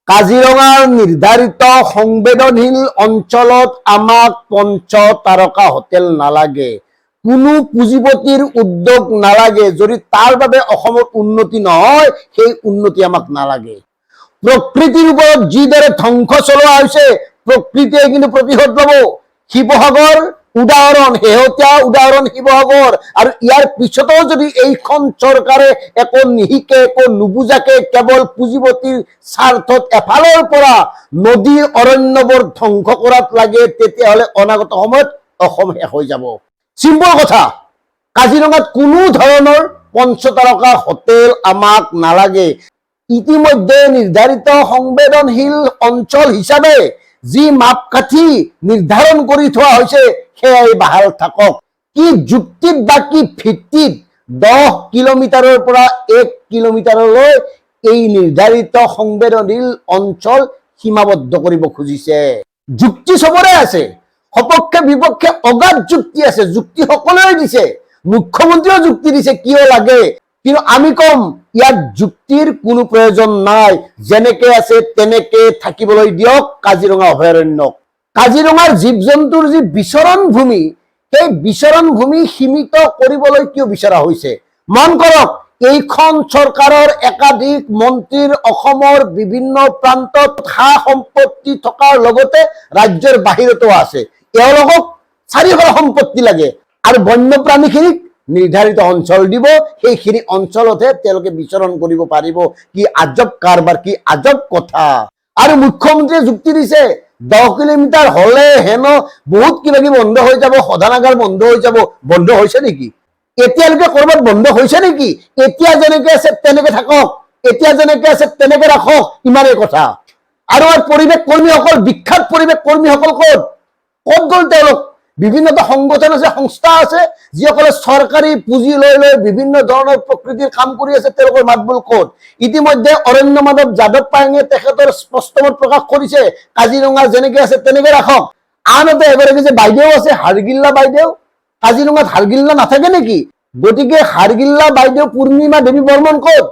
কাজিৰঙাৰ নিৰ্ধাৰিত সংবেদনশীল অঞ্চলত আমাক পঞ্চ তাৰকা হোটেল নালাগে, কোনো পুঁজিপতিৰ উদ্যোগ নালাগে। যদি তাৰ বাবে অসমৰ উন্নতি নহয়, সেই উন্নতি আমাক নালাগে। প্ৰকৃতিৰ ওপৰত যিদৰে ধ্বংস চলোৱা হৈছে, প্ৰকৃতিয়ে কিন্তু প্ৰতিশোধ ল'ব। শিৱসাগৰ উদাহৰণ, শেহতীয়া উদাহৰণ শিৱসাগৰ। আৰু ইয়াৰ পিছতো যদি এইখন চৰকাৰে একো নিশিকে, একো নুবুজাকে কেৱল পুঁজিপতিৰ স্বাৰ্থত এফালৰ পৰা নদীৰ অৰণ্যবোৰ ধ্বংস কৰাত লাগে, তেতিয়াহ'লে অনাগত সময়ত অসম শেষ হৈ যাব। চিম্পল কথা, কাজিৰঙাত কোনো ধৰণৰ পঞ্চতাৰকা হোটেল আমাক নালাগে। ইতিমধ্যে নিৰ্ধাৰিত সংবেদনশীল অঞ্চল হিচাপে যি মাপকাঠি নিৰ্ধাৰণ কৰি থোৱা হৈছে, সেয়াই বাহাল থাকক। কি যুক্তিত বা কি ভিত্তিত 10 কিলোমিটাৰৰ পৰা 1 কিলোমিটাৰলৈ এই নিৰ্ধাৰিত সংবেদনশীল অঞ্চল সীমাবদ্ধ কৰিব খুজিছে? যুক্তি চবৰে আছে, সপক্ষে বিপক্ষে অগাধ যুক্তি আছে, যুক্তি সকলোৱে দিছে, মুখ্যমন্ত্ৰীয়েও যুক্তি দিছে কিয় লাগে। কিন্তু আমি কম, ইয়াত যুক্তিৰ কোনো প্ৰয়োজন নাই। যেনেকে আছে তেনেকে থাকিবলৈ দিয়ক কাজিৰঙা অভয়াৰণ্যক। কাজিৰঙাৰ জীৱ জন্তুৰ যি বিচৰণ ভূমি, সেই বিচৰণ ভূমি সীমিত কৰিবলৈ কিয় বিচৰা হৈছে? মন কৰক, এইখন চৰকাৰৰ একাধিক মন্ত্ৰীৰ অসমৰ বিভিন্ন প্ৰান্তত সা সম্পত্তি থকাৰ লগতে ৰাজ্যৰ বাহিৰতো আছে। তেওঁলোকক চাৰিওফালে সম্পত্তি লাগে আৰু বন্যপ্ৰাণীখিনিক নিৰ্ধাৰিত অঞ্চল দিব, সেইখিনি অঞ্চলতহে তেওঁলোকে বিচৰণ কৰিব পাৰিব। কি আজব কাৰবাৰ, কি আজব কথা। আৰু মুখ্যমন্ত্ৰীয়ে যুক্তি দিছে 10 কিলোমিটাৰ হলে হেনো বহুত কিবা কিবি বন্ধ হৈ যাব, শোধনাগাৰ বন্ধ হৈ যাব। বন্ধ হৈছে নেকি? এতিয়ালৈকে কৰবাত বন্ধ হৈছে নেকি? এতিয়া যেনেকে আছে তেনেকে থাকক, এতিয়া যেনেকে আছে তেনেকে ৰাখক, ইমানেই কথা। আৰু আমাৰ পৰিৱেশ কৰ্মীসকল, বিখ্যাত পৰিৱেশ কৰ্মীসকল ক'ত গ'ল তেওঁলোক? বিভিন্ন সংগঠন আছে, সংস্থা আছে, যিসকলে চৰকাৰী পুঁজি লৈ বিভিন্ন ধৰণৰ প্ৰকৃতিৰ কাম কৰি আছে, তেওঁলোকৰ মাতবোল ক'ত? ইতিমধ্যে অৰণ্য মাধৱ যাদৱ পায়েঙে তেখেতৰ স্পষ্ট মত প্ৰকাশ কৰিছে, কাজিৰঙা যেনেকে আছে তেনেকে ৰাখক। আনহাতে এগৰাকী যে বাইদেউ আছে, হাৰগিল্লা বাইদেউ, কাজিৰঙাত হাৰগিল্লা নাথাকে নেকি? গতিকে হাৰগিল্লা বাইদেউ পূৰ্ণিমা দেৱী বৰ্মন ক'ত?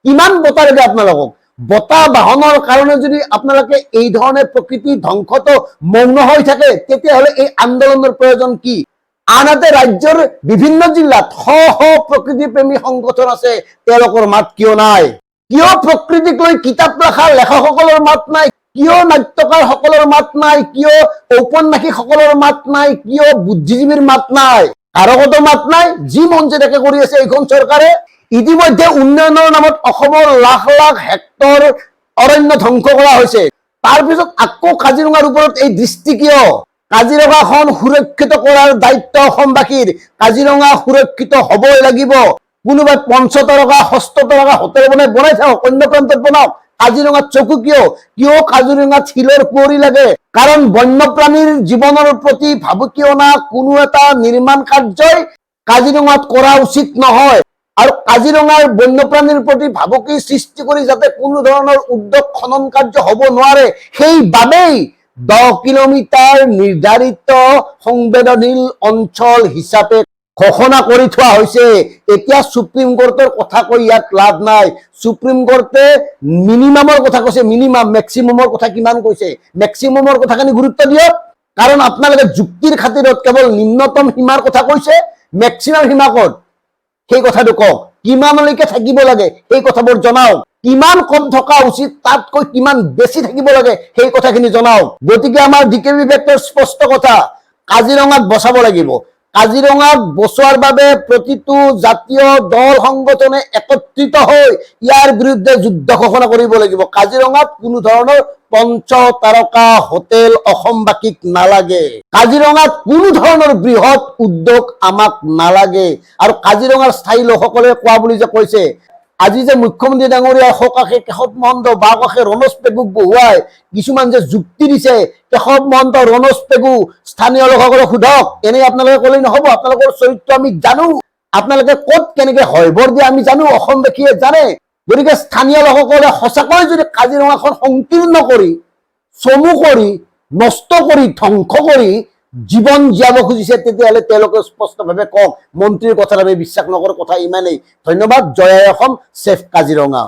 কিমান বঁটা লাগে আপোনালোকক? বঁটা বাহনৰ কাৰণে যদি আপোনালোকে এই ধৰণে প্ৰকৃতি ধ্বংসটো মৌন হৈ থাকে, তেতিয়াহ'লে এই আন্দোলনৰ প্ৰয়োজন কি? আনহাতে ৰাজ্যৰ বিভিন্ন জিলাত শ শ প্ৰকৃতিপ্ৰেমী সংগঠন আছে, তেওঁলোকৰ মাত কিয় নাই? কিয় প্ৰকৃতিক লৈ কিতাপ লিখা লেখকসকলৰ মাত নাই? কিয় নাট্যকাৰ সকলৰ মাত নাই? কিয় ঔপন্যাসিক সকলৰ মাত নাই? কিয় বুদ্ধিজীৱীৰ মাত নাই? কাৰো মাত নাই। যি মন যায় তাকে কৰি আছে এইখন চৰকাৰে। ইতিমধ্যে উন্নয়নৰ নামত অসমৰ লাখ লাখ হেক্টৰ অৰণ্য ধ্বংস কৰা হৈছে। তাৰ পিছত আকৌ কাজিৰঙাৰ ওপৰত এই দৃষ্টি কিয়? কাজিৰঙাখন সুৰক্ষিত কৰাৰ দায়িত্ব অসমবাসীৰ। কাজিৰঙা সুৰক্ষিত হবই লাগিব। কোনোবাই 5 তাৰকা 6 তাৰকা হোটেল বনাই থাকক, অন্য প্ৰান্তত বনাওক। কাজিৰঙাত চকু কিয়? কিয় কাজিৰঙাত শিলৰ কুঁৱৰী লাগে? কাৰণ বন্যপ্ৰাণীৰ জীৱনৰ প্ৰতি ভাবুকি অনা কোনো এটা নিৰ্মাণ কাৰ্যই কাজিৰঙাত কৰা উচিত নহয়। আৰু কাজিৰঙাৰ বন্যপ্ৰাণীৰ প্ৰতি ভাবুকি সৃষ্টি কৰি যাতে কোনো ধৰণৰ উদ্যোগ খনন কাৰ্য হ'ব নোৱাৰে, সেইবাবেই 10 কিলোমিটাৰ নিৰ্ধাৰিত সংবেদনশীল অঞ্চল হিচাপে ঘোষণা কৰি থোৱা হৈছে। এতিয়া সুপ্ৰিম কোৰ্টৰ কথা কৈ ইয়াত লাভ নাই। সুপ্ৰিম কোৰ্টে মিনিমামৰ কথা কৈছে, মিনিমাম। মেক্সিমামৰ কথা কিমান কৈছে? মেক্সিমামৰ কথাখিনি গুৰুত্ব দিয়ক। কাৰণ আপোনালোকে যুক্তিৰ খাতিৰত কেৱল নিম্নতম সীমাৰ কথা কৈছে, মেক্সিমাম সীমা ক'ত সেই কথাটো কওক। কিমানলৈকে থাকিব লাগে সেই কথাবোৰ জনাওক। কিমান কম থকা উচিত, তাতকৈ কিমান বেছি থাকিব লাগে সেই কথাখিনি জনাওক। গতিকে আমাৰ ডিকেবি ফেক্টৰ স্পষ্ট কথা, কাজিৰঙাক বচাব লাগিব। কাজিৰঙাক বচোৱাৰ বাবে প্ৰতিটো জাতীয় দল সংগঠনে একত্ৰিত হৈ ইয়াৰ বিৰুদ্ধে যুদ্ধ ঘোষণা কৰিব লাগিব। কাজিৰঙাত কোনো ধৰণৰ 5 তাৰকা হোটেল অসমবাসীক নালাগে। কাজিৰঙাত কোনো ধৰণৰ বৃহৎ উদ্যোগ আমাক নালাগে। আৰু কাজিৰঙাৰ স্থায়ী লোকসকলে কোৱা বুলি যে কৈছে, আজি যে মুখ্যমন্ত্ৰী ডাঙৰীয়া সকাশে কেশৱ মহন্ত, বাওঁকাষে ৰণোজ পেগুক বহুৱাই কিছুমান যে যুক্তি দিছে, কেশৱ মহন্ত, ৰণোজ পেগু, স্থানীয় লোকসকলক সোধক। এনেই আপোনালোকে ক'লেই নহ'ব, আপোনালোকৰ চৰিত্ৰ আমি জানো। আপোনালোকে ক'ত কেনেকে হয়বৰ দিয়ে আমি জানো, অসমবাসীয়ে জানে। গতিকে স্থানীয় লোকসকলে সঁচাকৈ যদি কাজিৰঙাখন সংকীৰ্ণ কৰি, চমু কৰি, নষ্ট কৰি, ধ্বংস কৰি জীৱন জীয়াব খুজিছে, তেতিয়াহ'লে তেওঁলোকে স্পষ্টভাৱে কওক। মন্ত্ৰীৰ কথাত আমি বিশ্বাস নকৰো। কথা ইমানেই। ধন্যবাদ। জয় অসম, ছেফ কাজিৰঙা।